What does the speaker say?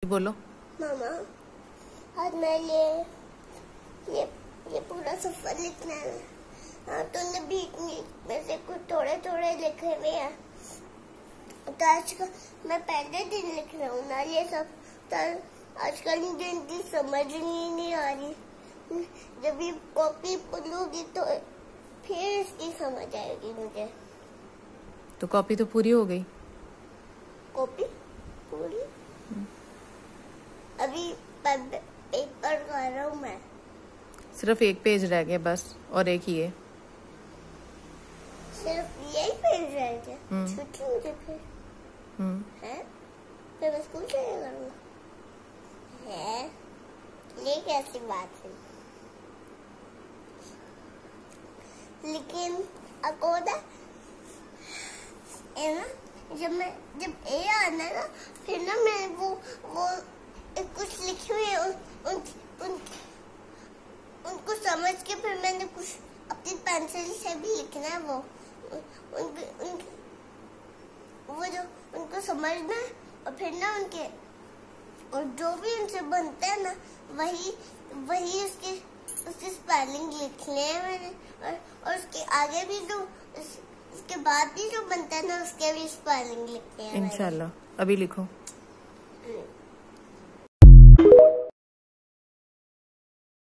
बोलो। मामा, आज मैं ये पूरा सफर लिखना है। हाँ, तूने भी में से कुछ थोड़े थोड़े लिखे हुए हैं, तो आज का मैं पहले दिन लिख रहा हूँ ना ये सब। तो आजकल मुझे इनकी समझ ही नहीं आ रही। जब ये कॉपी पढ़ूंगी तो फिर इसकी समझ आएगी मुझे। तो कॉपी तो पूरी हो गई। कॉपी पूरी? अभी पेपर कर रहा हूँ मैं। सिर्फ एक पेज रह गया बस, और एक ही है। सिर्फ यही पेज रह गया? छुट्टी मुझे फिर है? फिर मैं स्कूल चले करूँगा है? ये कैसी बात है? लेकिन आपको पता है ना, जब ए आना है ना, फिर ना मैं वो कुछ लिखी हुई है उनको समझ के फिर मैंने कुछ अपनी पेंसिल से भी लिखना है। वो जो उनको समझना है, और फिर ना उनके और जो भी उनसे बनता है ना वही उसकी स्पेलिंग लिखने हैं मैंने। और उसके आगे भी जो उसके बाद भी जो बनता है ना उसके भी स्पेलिंग लिखते हैं। इंशाल्लाह। अभी लिखो।